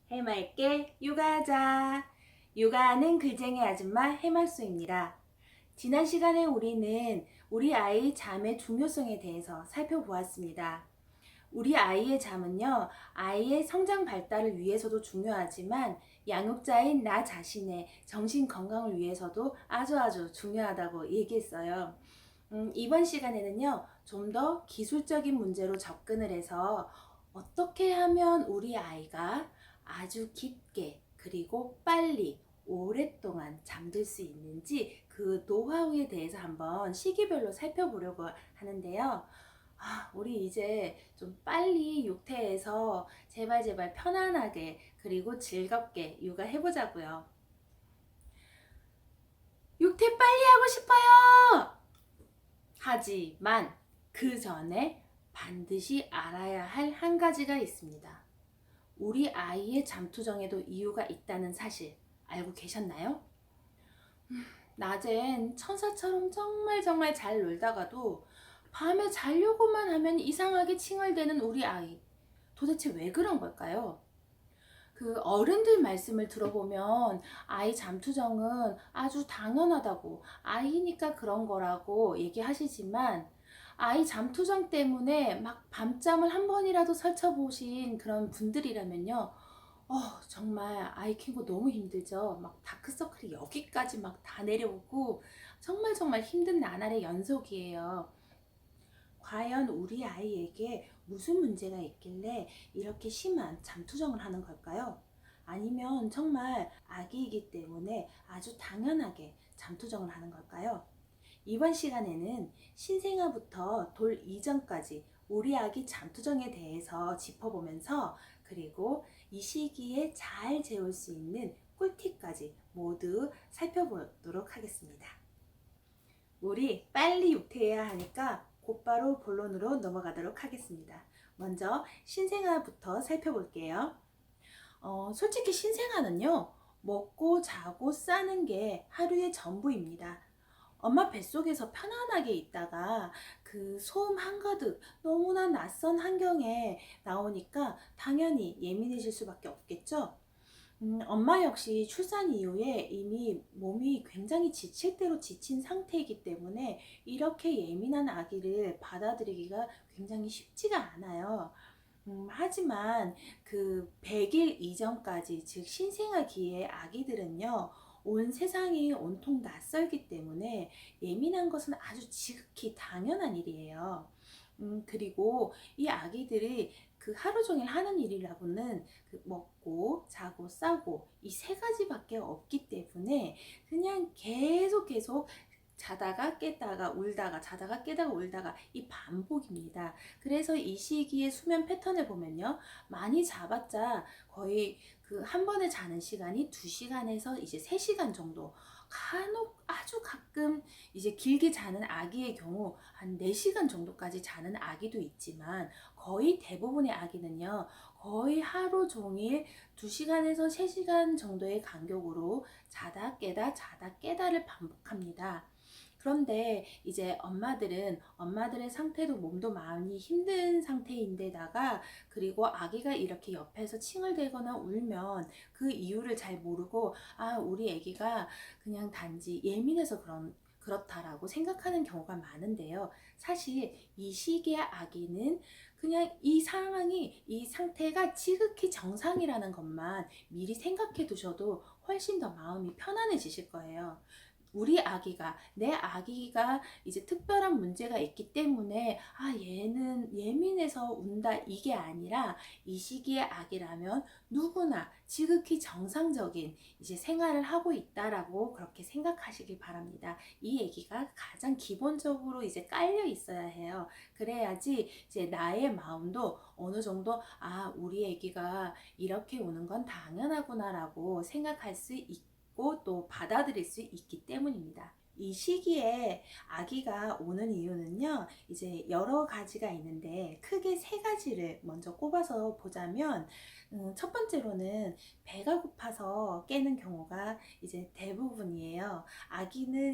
해맑게 육아하자. 육아하는 글쟁이 아줌마 해말소입니다. 지난 시간에 우리는 우리 아이 잠의 중요성에 대해서 살펴보았습니다. 우리 아이의 잠은요, 아이의 성장 발달을 위해서도 중요하지만 양육자인 나 자신의 정신 건강을 위해서도 아주 중요하다고 얘기했어요. 이번 시간에는요, 좀 더 기술적인 문제로 접근을 해서 어떻게 하면 우리 아이가 아주 깊게 그리고 빨리 오랫동안 잠들 수 있는지 그 노하우에 대해서 한번 시기별로 살펴보려고 하는데요. 우리 이제 좀 빨리 육퇴해서 제발 편안하게 그리고 즐겁게 육아해보자고요. 육퇴 빨리 하고 싶어요! 하지만 그 전에 반드시 알아야 할 한 가지가 있습니다. 우리 아이의 잠투정에도 이유가 있다는 사실 알고 계셨나요? 낮엔 천사처럼 정말 잘 놀다가도 밤에 자려고만 하면 이상하게 칭얼대는 우리 아이. 도대체 왜 그런 걸까요? 그 어른들 말씀을 들어보면 아이 잠투정은 아주 당연하다고, 아이니까 그런 거라고 얘기하시지만 아이 잠투정 때문에 막 밤잠을 한 번이라도 설쳐보신 그런 분들이라면요, 정말 아이 키우고 너무 힘들죠. 막 다크서클이 여기까지 막 다 내려오고 정말 힘든 나날의 연속이에요. 과연 우리 아이에게 무슨 문제가 있길래 이렇게 심한 잠투정을 하는 걸까요? 아니면 정말 아기이기 때문에 아주 당연하게 잠투정을 하는 걸까요? 이번 시간에는 신생아부터 돌 이전까지 우리 아기 잠투정에 대해서 짚어보면서, 그리고 이 시기에 잘 재울 수 있는 꿀팁까지 모두 살펴보도록 하겠습니다. 우리 빨리 육퇴해야 하니까 곧바로 본론으로 넘어가도록 하겠습니다. 먼저 신생아부터 살펴볼게요. 솔직히 신생아는요, 먹고 자고 싸는 게 하루의 전부입니다. 엄마 뱃속에서 편안하게 있다가 그 소음 한가득 너무나 낯선 환경에 나오니까 당연히 예민해질 수밖에 없겠죠. 엄마 역시 출산 이후에 이미 몸이 굉장히 지칠 대로 지친 상태이기 때문에 이렇게 예민한 아기를 받아들이기가 굉장히 쉽지가 않아요. 하지만 그 100일 이전까지, 즉 신생아기의 아기들은요, 온 세상이 온통 낯설기 때문에 예민한 것은 아주 지극히 당연한 일이에요. 그리고 이 아기들이 그 하루 종일 하는 일이라고는 그 먹고 자고 싸고 이 세 가지밖에 없기 때문에 그냥 계속 자다가 깼다가 울다가 자다가 깨다가 울다가 이 반복입니다. 그래서 이 시기의 수면 패턴을 보면요, 많이 자봤자 거의 그 한 번에 자는 시간이 2시간에서 이제 3시간 정도, 간혹 아주 가끔 이제 길게 자는 아기의 경우 한 4시간 정도까지 자는 아기도 있지만, 거의 대부분의 아기는요, 거의 하루 종일 2시간에서 3시간 정도의 간격으로 자다 깨다 자다 깨다를 반복합니다. 그런데 이제 엄마들의 상태도 몸도 많이 힘든 상태인데다가, 그리고 아기가 이렇게 옆에서 칭얼대거나 울면 그 이유를 잘 모르고, 우리 아기가 그냥 단지 예민해서 그렇다라고 생각하는 경우가 많은데요. 사실 이 시기의 아기는 그냥 이 상태가 지극히 정상이라는 것만 미리 생각해 두셔도 훨씬 더 마음이 편안해지실 거예요. 내 아기가 이제 특별한 문제가 있기 때문에 얘는 예민해서 운다, 이게 아니라 이 시기의 아기라면 누구나 지극히 정상적인 이제 생활을 하고 있다라고 그렇게 생각하시길 바랍니다. 이 얘기가 가장 기본적으로 이제 깔려 있어야 해요. 그래야지 이제 나의 마음도 어느 정도 우리 아기가 이렇게 우는 건 당연하구나라고 생각할 수 있고 또 받아들일 수 있기 때문입니다. 이 시기에 아기가 오는 이유는요, 이제 여러 가지가 있는데 크게 3가지를 먼저 꼽아서 보자면, 첫 번째로는 배가 고파서 깨는 경우가 이제 대부분이에요.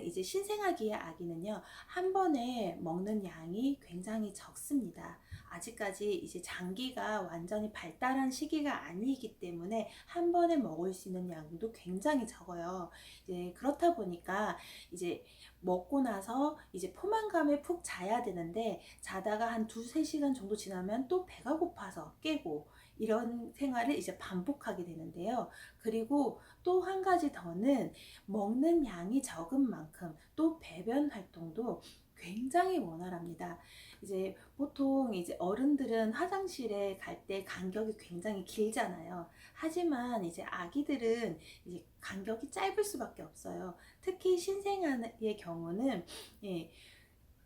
이제 신생아기의 아기는요, 한 번에 먹는 양이 굉장히 적습니다. 아직까지 이제 장기가 완전히 발달한 시기가 아니기 때문에 한 번에 먹을 수 있는 양도 굉장히 적어요. 이제 그렇다 보니까 이제 먹고 나서 이제 포만감에 푹 자야 되는데, 자다가 한 두세 시간 정도 지나면 또 배가 고파서 깨고, 이런 생활을 이제 반복하게 되는데요. 그리고 또 한 가지 더는, 먹는 양이 적은 만큼 또 배변 활동도 굉장히 원활합니다. 이제 보통 이제 어른들은 화장실에 갈 때 간격이 굉장히 길잖아요. 하지만 이제 아기들은 이제 간격이 짧을 수밖에 없어요. 특히 신생아의 경우는, 예,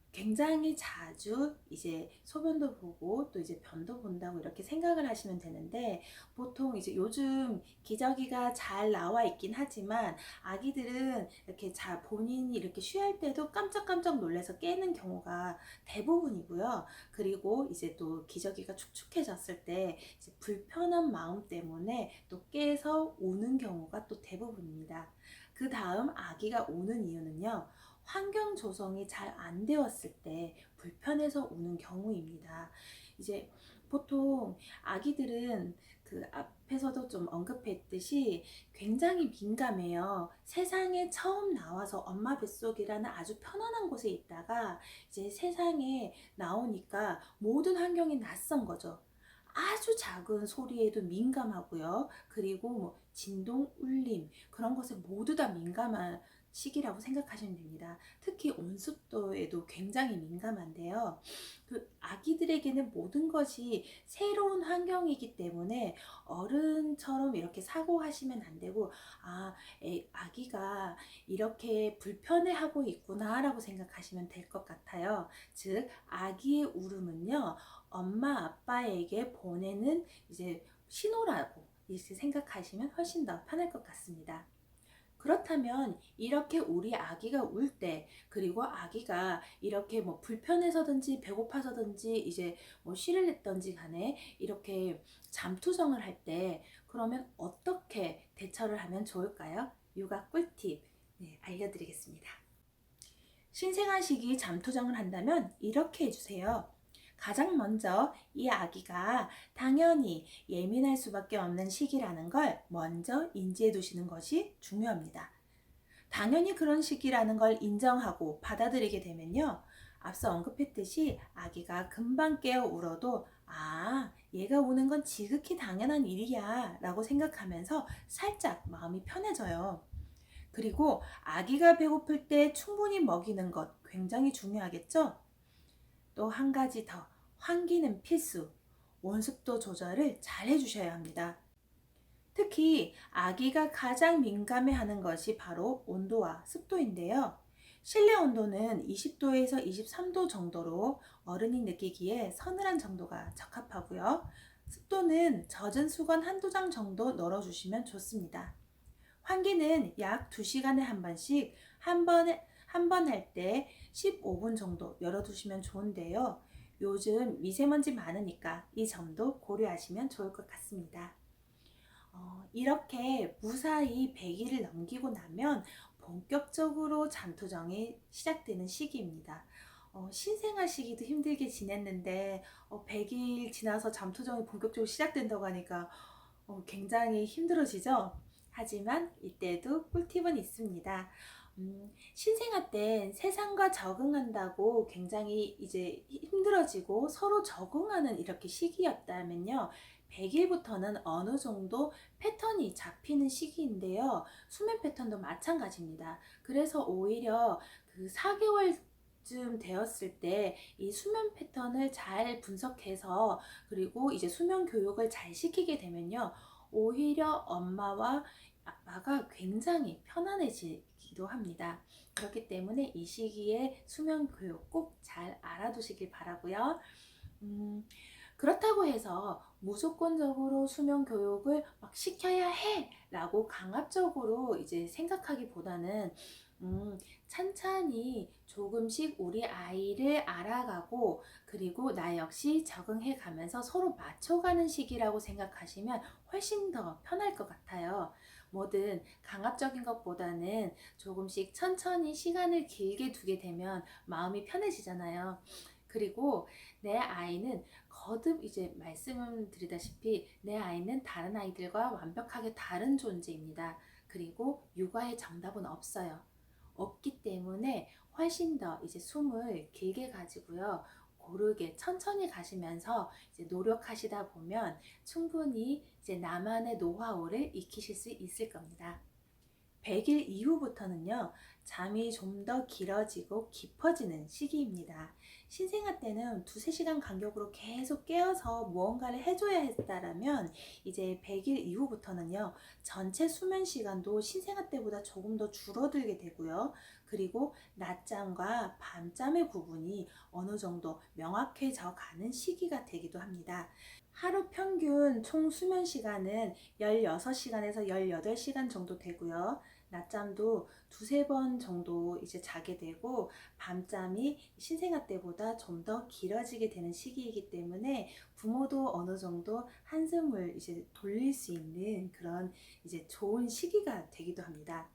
굉장히 자주 이제 소변도 보고 또 이제 변도 본다고 이렇게 생각을 하시면 되는데, 보통 이제 요즘 기저귀가 잘 나와 있긴 하지만 아기들은 이렇게 본인이 이렇게 쉬할 때도 깜짝깜짝 놀라서 깨는 경우가 대부분이고요. 그리고 이제 또 기저귀가 축축해졌을 때 이제 불편한 마음 때문에 또 깨서 우는 경우가 또 대부분입니다. 그 다음 아기가 우는 이유는요, 환경 조성이 잘 안 되었을 때 불편해서 우는 경우입니다. 이제 보통 아기들은 그 앞에서도 좀 언급했듯이 굉장히 민감해요. 세상에 처음 나와서 엄마 뱃속이라는 아주 편안한 곳에 있다가 이제 세상에 나오니까 모든 환경이 낯선 거죠. 아주 작은 소리에도 민감하고요. 그리고 뭐 진동, 울림, 그런 것에 모두 다 민감한 시기라고 생각하시면 됩니다. 특히 온습도에도 굉장히 민감한데요. 그 아기들에게는 모든 것이 새로운 환경이기 때문에 어른처럼 이렇게 사고하시면 안 되고, 아기가 이렇게 불편해하고 있구나라고 생각하시면 될 것 같아요. 즉, 아기의 울음은요, 엄마 아빠에게 보내는 이제 신호라고 이렇게 생각하시면 훨씬 더 편할 것 같습니다. 그렇다면 이렇게 우리 아기가 울 때, 그리고 아기가 이렇게 뭐 불편해서든지 배고파서든지 이제 뭐 쉬를 냈던지 간에 이렇게 잠투정을 할 때, 그러면 어떻게 대처를 하면 좋을까요? 육아 꿀팁, 네, 알려드리겠습니다. 신생아 시기 잠투정을 한다면 이렇게 해주세요. 가장 먼저 이 아기가 당연히 예민할 수밖에 없는 시기라는 걸 먼저 인지해 두시는 것이 중요합니다. 당연히 그런 시기라는 걸 인정하고 받아들이게 되면요, 앞서 언급했듯이 아기가 금방 깨어 울어도 얘가 우는 건 지극히 당연한 일이야 라고 생각하면서 살짝 마음이 편해져요. 그리고 아기가 배고플 때 충분히 먹이는 것 굉장히 중요하겠죠? 또 한 가지 더, 환기는 필수. 온습도 조절을 잘 해주셔야 합니다. 특히 아기가 가장 민감해하는 것이 바로 온도와 습도인데요. 실내 온도는 20도에서 23도 정도로 어른이 느끼기에 서늘한 정도가 적합하고요. 습도는 젖은 수건 한두 장 정도 널어주시면 좋습니다. 환기는 약 2시간에 한 번씩, 한 번 할 때 15분 정도 열어두시면 좋은데요. 요즘 미세먼지 많으니까 이 점도 고려하시면 좋을 것 같습니다. 이렇게 무사히 100일을 넘기고 나면 본격적으로 잠투정이 시작되는 시기입니다. 신생아 시기도 힘들게 지냈는데 100일 지나서 잠투정이 본격적으로 시작된다고 하니까 굉장히 힘들어지죠? 하지만 이때도 꿀팁은 있습니다. 신생아 때 세상과 적응한다고 굉장히 이제 힘들어지고 서로 적응하는 이렇게 시기였다면요, 100일부터는 어느 정도 패턴이 잡히는 시기인데요. 수면 패턴도 마찬가지입니다. 그래서 오히려 그 4개월쯤 되었을 때 이 수면 패턴을 잘 분석해서, 그리고 이제 수면 교육을 잘 시키게 되면요, 오히려 엄마와 아빠가 굉장히 편안해지기도 합니다. 그렇기 때문에 이 시기에 수면 교육 꼭 잘 알아두시길 바라고요. 그렇다고 해서 무조건적으로 수면 교육을 막 시켜야 해 라고 강압적으로 이제 생각하기보다는, 찬찬히 조금씩 우리 아이를 알아가고, 그리고 나 역시 적응해 가면서 서로 맞춰가는 시기라고 생각하시면 훨씬 더 편할 것 같아요. 뭐든 강압적인 것보다는 조금씩 천천히 시간을 길게 두게 되면 마음이 편해지잖아요. 그리고 내 아이는 거듭 이제 말씀드리다시피 내 아이는 다른 아이들과 완벽하게 다른 존재입니다. 그리고 육아의 정답은 없어요. 없기 때문에 훨씬 더 이제 숨을 길게 가지고요. 고르게 천천히 가시면서 이제 노력하시다 보면 충분히 이제 나만의 노하우를 익히실 수 있을 겁니다. 100일 이후부터는요, 잠이 좀 더 길어지고 깊어지는 시기입니다. 신생아 때는 두세 시간 간격으로 계속 깨어서 무언가를 해줘야 했다라면, 이제 100일 이후부터는요, 전체 수면 시간도 신생아 때보다 조금 더 줄어들게 되고요. 그리고 낮잠과 밤잠의 구분이 어느 정도 명확해져 가는 시기가 되기도 합니다. 하루 평균 총 수면 시간은 16시간에서 18시간 정도 되고요. 낮잠도 두세 번 정도 이제 자게 되고, 밤잠이 신생아 때보다 좀 더 길어지게 되는 시기이기 때문에 부모도 어느 정도 한숨을 이제 돌릴 수 있는 그런 이제 좋은 시기가 되기도 합니다.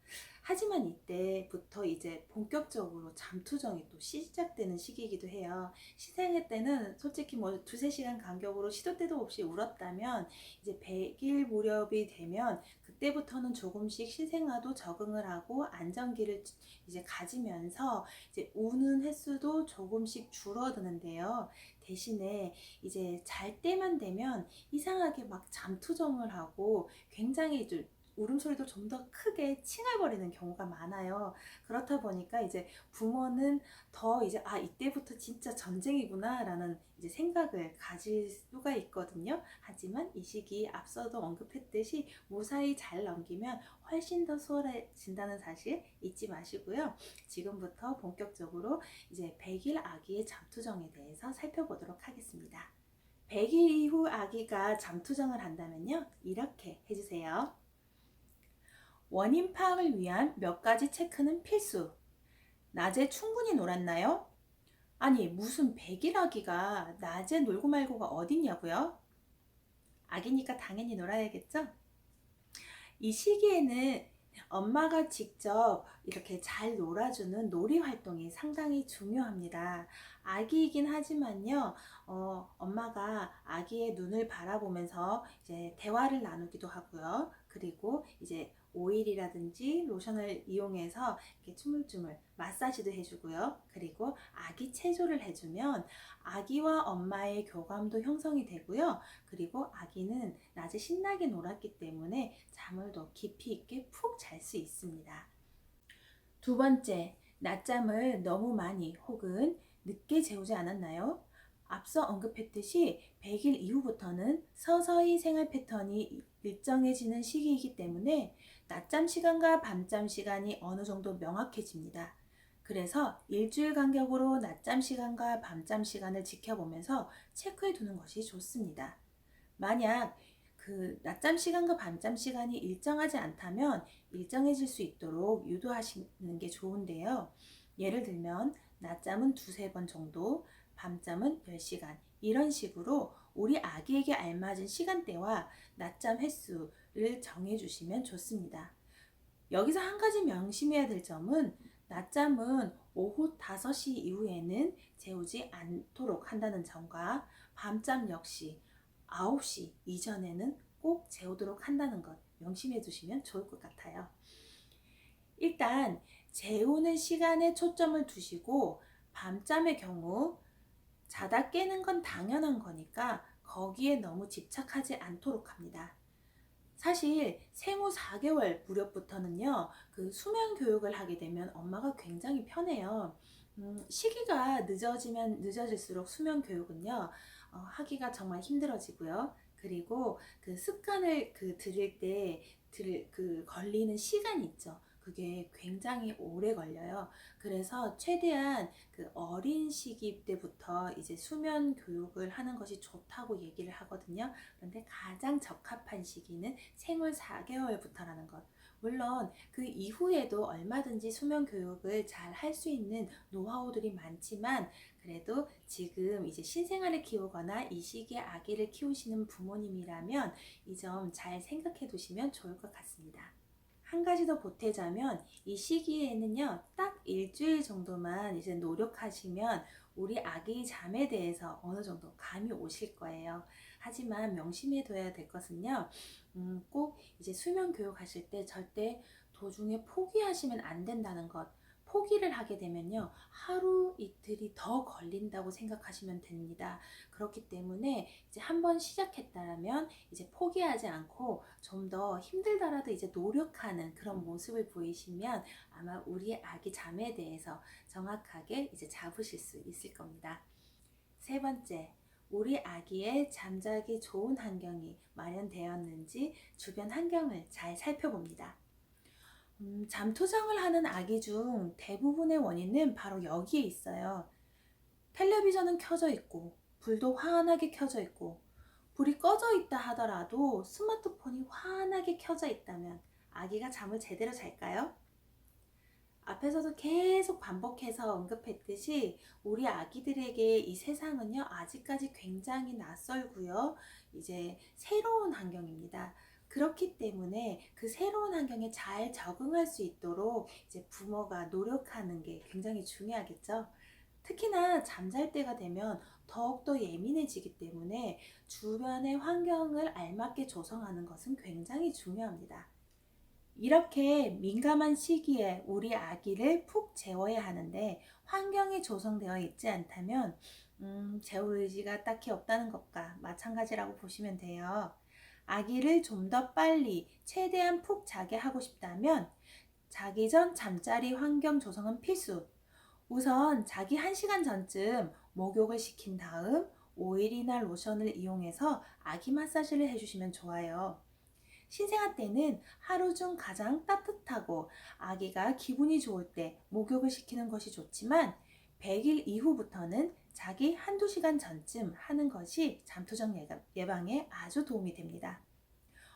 하지만 이때부터 이제 본격적으로 잠투정이 또 시작되는 시기이기도 해요. 신생아 때는 솔직히 뭐 두세 시간 간격으로 시도 때도 없이 울었다면, 이제 100일 무렵이 되면 그때부터는 조금씩 신생아도 적응을 하고 안정기를 이제 가지면서 이제 우는 횟수도 조금씩 줄어드는데요. 대신에 이제 잘 때만 되면 이상하게 막 잠투정을 하고 굉장히 좀 울음소리도 좀 더 크게 칭얼거리는 경우가 많아요. 그렇다 보니까 이제 부모는 더 이제 이때부터 진짜 전쟁이구나 라는 이제 생각을 가질 수가 있거든요. 하지만 이 시기 앞서도 언급했듯이 무사히 잘 넘기면 훨씬 더 수월해진다는 사실 잊지 마시고요. 지금부터 본격적으로 이제 100일 아기의 잠투정에 대해서 살펴보도록 하겠습니다. 100일 이후 아기가 잠투정을 한다면요, 이렇게 해주세요. 원인 파악을 위한 몇 가지 체크는 필수. 낮에 충분히 놀았나요? 아니, 무슨 100일 아기가 낮에 놀고 말고가 어딨냐고요? 아기니까 당연히 놀아야겠죠? 이 시기에는 엄마가 직접 이렇게 잘 놀아주는 놀이 활동이 상당히 중요합니다. 아기이긴 하지만요, 엄마가 아기의 눈을 바라보면서 이제 대화를 나누기도 하고요. 그리고 이제 오일이라든지 로션을 이용해서 이렇게 주물주물 마사지도 해주고요. 그리고 아기 체조를 해주면 아기와 엄마의 교감도 형성이 되고요. 그리고 아기는 낮에 신나게 놀았기 때문에 잠을 더 깊이 있게 푹 잘 수 있습니다. 두 번째, 낮잠을 너무 많이 혹은 늦게 재우지 않았나요? 앞서 언급했듯이 100일 이후부터는 서서히 생활 패턴이 일정해지는 시기이기 때문에 낮잠 시간과 밤잠 시간이 어느 정도 명확해집니다. 그래서 일주일 간격으로 낮잠 시간과 밤잠 시간을 지켜보면서 체크해 두는 것이 좋습니다. 만약 그 낮잠 시간과 밤잠 시간이 일정하지 않다면 일정해질 수 있도록 유도하시는 게 좋은데요. 예를 들면 낮잠은 두세 번 정도, 밤잠은 10시간, 이런 식으로 우리 아기에게 알맞은 시간대와 낮잠 횟수를 정해주시면 좋습니다. 여기서 한 가지 명심해야 될 점은, 낮잠은 오후 5시 이후에는 재우지 않도록 한다는 점과, 밤잠 역시 9시 이전에는 꼭 재우도록 한다는 것 명심해 두시면 좋을 것 같아요. 일단 재우는 시간에 초점을 두시고, 밤잠의 경우 자다 깨는 건 당연한 거니까 거기에 너무 집착하지 않도록 합니다. 사실 생후 4개월 무렵부터는요, 그 수면 교육을 하게 되면 엄마가 굉장히 편해요. 시기가 늦어지면 늦어질수록 수면 교육은요, 하기가 정말 힘들어지고요. 그리고 그 습관을 들일 때 걸리는 시간이 있죠. 그게 굉장히 오래 걸려요. 그래서 최대한 그 어린 시기 때부터 이제 수면 교육을 하는 것이 좋다고 얘기를 하거든요. 그런데 가장 적합한 시기는 생후 4개월부터라는 것. 물론 그 이후에도 얼마든지 수면 교육을 잘 할 수 있는 노하우들이 많지만, 그래도 지금 이제 신생아를 키우거나 이 시기에 아기를 키우시는 부모님이라면 이 점 잘 생각해 두시면 좋을 것 같습니다. 한 가지 더 보태자면, 이 시기에는요, 딱 일주일 정도만 이제 노력하시면 우리 아기 잠에 대해서 어느 정도 감이 오실 거예요. 하지만 명심해 둬야 될 것은요, 꼭 이제 수면 교육하실 때 절대 도중에 포기하시면 안 된다는 것. 포기를 하게 되면요, 하루 이틀이 더 걸린다고 생각하시면 됩니다. 그렇기 때문에 이제 한번 시작했다면 이제 포기하지 않고 좀 더 힘들더라도 이제 노력하는 그런 모습을 보이시면 아마 우리 아기 잠에 대해서 정확하게 이제 잡으실 수 있을 겁니다. 세 번째, 우리 아기의 잠자기 좋은 환경이 마련되었는지 주변 환경을 잘 살펴봅니다. 잠투정을 하는 아기 중 대부분의 원인은 바로 여기에 있어요. 텔레비전은 켜져 있고, 불도 환하게 켜져 있고, 불이 꺼져 있다 하더라도 스마트폰이 환하게 켜져 있다면 아기가 잠을 제대로 잘까요? 앞에서도 계속 반복해서 언급했듯이 우리 아기들에게 이 세상은요, 아직까지 굉장히 낯설고요, 이제 새로운 환경입니다. 그렇기 때문에 그 새로운 환경에 잘 적응할 수 있도록 이제 부모가 노력하는 게 굉장히 중요하겠죠. 특히나 잠잘 때가 되면 더욱더 예민해지기 때문에 주변의 환경을 알맞게 조성하는 것은 굉장히 중요합니다. 이렇게 민감한 시기에 우리 아기를 푹 재워야 하는데 환경이 조성되어 있지 않다면 재울 의지가 딱히 없다는 것과 마찬가지라고 보시면 돼요. 아기를 좀 더 빨리 최대한 푹 자게 하고 싶다면 자기 전 잠자리 환경 조성은 필수. 우선 자기 1시간 전쯤 목욕을 시킨 다음 오일이나 로션을 이용해서 아기 마사지를 해주시면 좋아요. 신생아 때는 하루 중 가장 따뜻하고 아기가 기분이 좋을 때 목욕을 시키는 것이 좋지만 100일 이후부터는 자기 한두 시간 전쯤 하는 것이 잠투정 예방에 아주 도움이 됩니다.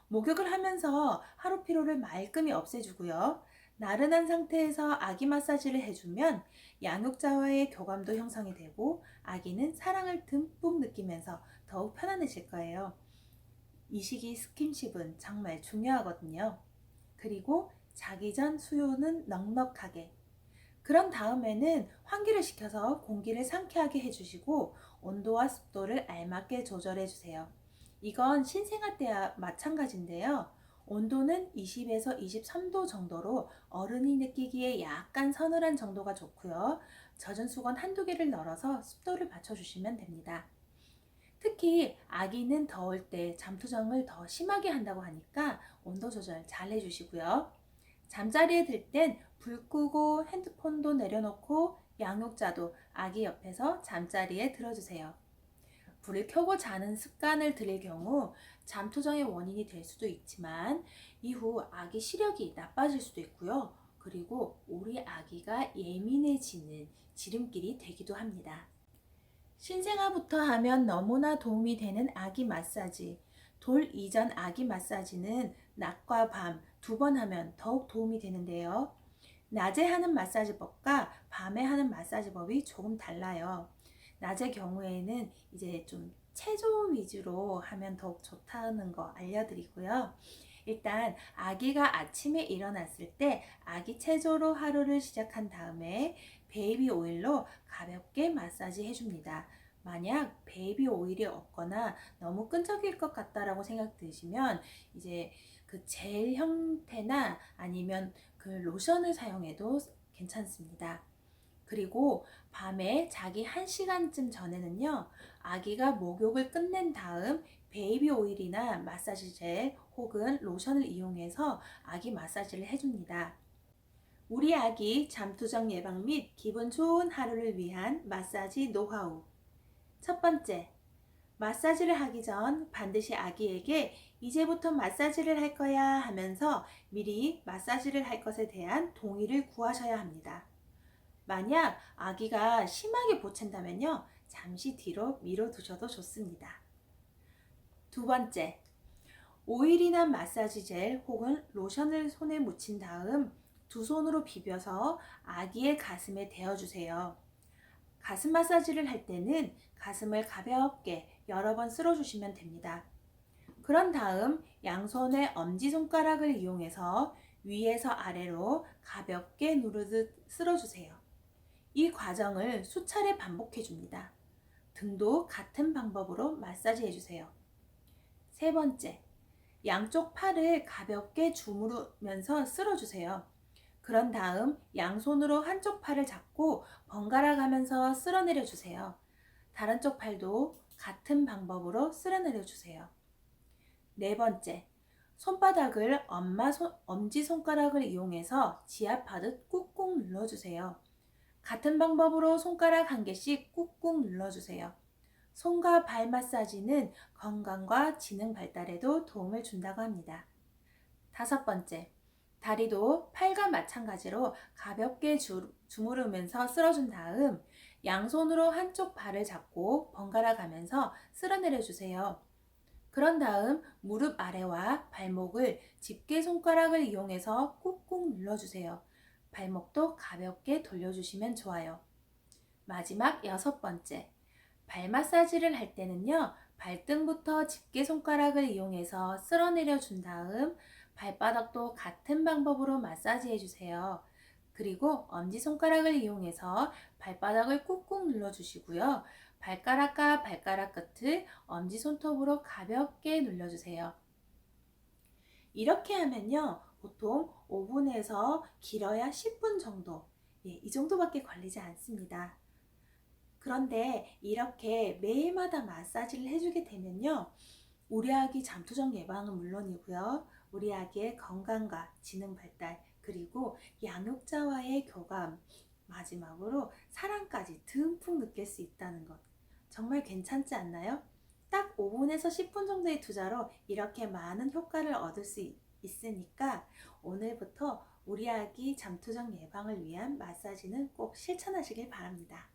목욕을 하면서 하루 피로를 말끔히 없애주고요. 나른한 상태에서 아기 마사지를 해주면 양육자와의 교감도 형성이 되고 아기는 사랑을 듬뿍 느끼면서 더욱 편안해질 거예요. 이 시기 스킨십은 정말 중요하거든요. 그리고 자기 전 수요는 넉넉하게. 그런 다음에는 환기를 시켜서 공기를 상쾌하게 해주시고 온도와 습도를 알맞게 조절해 주세요. 이건 신생아 때와 마찬가지인데요. 온도는 20에서 23도 정도로 어른이 느끼기에 약간 서늘한 정도가 좋고요. 젖은 수건 한두 개를 널어서 습도를 맞춰주시면 됩니다. 특히 아기는 더울 때 잠투정을 더 심하게 한다고 하니까 온도 조절 잘 해주시고요. 잠자리에 들 땐 불 끄고 핸드폰도 내려놓고 양육자도 아기 옆에서 잠자리에 들어주세요. 불을 켜고 자는 습관을 들일 경우 잠투정의 원인이 될 수도 있지만 이후 아기 시력이 나빠질 수도 있고요. 그리고 우리 아기가 예민해지는 지름길이 되기도 합니다. 신생아부터 하면 너무나 도움이 되는 아기 마사지. 돌 이전 아기 마사지는 낮과 밤 2번 하면 더욱 도움이 되는데요. 낮에 하는 마사지법과 밤에 하는 마사지법이 조금 달라요. 낮의 경우에는 이제 좀 체조 위주로 하면 더욱 좋다는 거 알려드리고요. 일단 아기가 아침에 일어났을 때 아기 체조로 하루를 시작한 다음에 베이비 오일로 가볍게 마사지 해줍니다. 만약 베이비 오일이 없거나 너무 끈적일 것 같다라고 생각 드시면 이제 그 젤 형태나 아니면 그 로션을 사용해도 괜찮습니다. 그리고 밤에 자기 1시간쯤 전에는요, 아기가 목욕을 끝낸 다음 베이비 오일이나 마사지 젤 혹은 로션을 이용해서 아기 마사지를 해줍니다. 우리 아기 잠투정 예방 및 기분 좋은 하루를 위한 마사지 노하우. 첫 번째, 마사지를 하기 전 반드시 아기에게 이제부터 마사지를 할 거야 하면서 미리 마사지를 할 것에 대한 동의를 구하셔야 합니다. 만약 아기가 심하게 보챈다면요, 잠시 뒤로 미뤄두셔도 좋습니다. 두 번째, 오일이나 마사지 젤 혹은 로션을 손에 묻힌 다음 두 손으로 비벼서 아기의 가슴에 대어주세요. 가슴 마사지를 할 때는 가슴을 가볍게 여러 번 쓸어주시면 됩니다. 그런 다음 양손의 엄지손가락을 이용해서 위에서 아래로 가볍게 누르듯 쓸어주세요. 이 과정을 수차례 반복해 줍니다. 등도 같은 방법으로 마사지 해주세요. 세 번째, 양쪽 팔을 가볍게 주무르면서 쓸어주세요. 그런 다음 양손으로 한쪽 팔을 잡고 번갈아 가면서 쓸어내려 주세요. 다른 쪽 팔도 같은 방법으로 쓸어내려 주세요. 네 번째, 손바닥을 엄지손가락을 이용해서 지압하듯 꾹꾹 눌러주세요. 같은 방법으로 손가락 한 개씩 꾹꾹 눌러주세요. 손과 발 마사지는 건강과 지능 발달에도 도움을 준다고 합니다. 다섯 번째, 다리도 팔과 마찬가지로 가볍게 주무르면서 쓸어준 다음 양손으로 한쪽 발을 잡고 번갈아 가면서 쓸어내려 주세요. 그런 다음 무릎 아래와 발목을 집게 손가락을 이용해서 꾹꾹 눌러주세요. 발목도 가볍게 돌려주시면 좋아요. 마지막 여섯 번째, 발 마사지를 할 때는요, 발등부터 집게 손가락을 이용해서 쓸어내려 준 다음 발바닥도 같은 방법으로 마사지 해주세요. 그리고 엄지손가락을 이용해서 발바닥을 꾹꾹 눌러주시고요. 발가락과 발가락 끝을 엄지손톱으로 가볍게 눌러주세요. 이렇게 하면요, 보통 5분에서 길어야 10분 정도, 이 정도밖에 걸리지 않습니다. 그런데 이렇게 매일마다 마사지를 해주게 되면요, 우리 아기 잠투정 예방은 물론이고요, 우리 아기의 건강과 지능 발달, 그리고 양육자와의 교감, 마지막으로 사랑까지 듬뿍 느낄 수 있다는 것, 정말 괜찮지 않나요? 딱 5분에서 10분 정도의 투자로 이렇게 많은 효과를 얻을 수 있으니까 오늘부터 우리 아기 잠투정 예방을 위한 마사지는 꼭 실천하시길 바랍니다.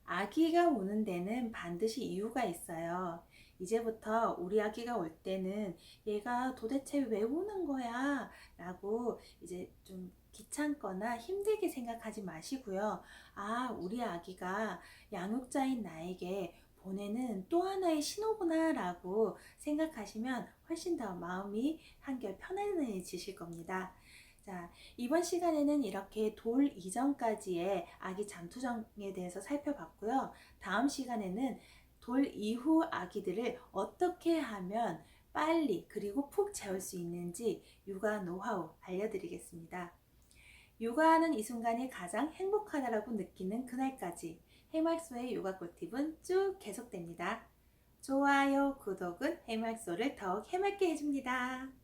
아기가 우는 데는 반드시 이유가 있어요. 이제부터 우리 아기가 올 때는 얘가 도대체 왜 우는 거야? 라고 이제 좀 귀찮거나 힘들게 생각하지 마시고요. 아, 우리 아기가 양육자인 나에게 보내는 또 하나의 신호구나 라고 생각하시면 훨씬 더 마음이 한결 편안해지실 겁니다. 자, 이번 시간에는 이렇게 돌 이전까지의 아기 잠투정에 대해서 살펴봤고요. 다음 시간에는 돌 이후 아기들을 어떻게 하면 빨리 그리고 푹 재울 수 있는지 육아 노하우 알려드리겠습니다. 육아하는 이 순간이 가장 행복하다라고 느끼는 그날까지 해맑소의 육아 꿀팁은 쭉 계속됩니다. 좋아요, 구독은 해맑소를 더욱 해맑게 해줍니다.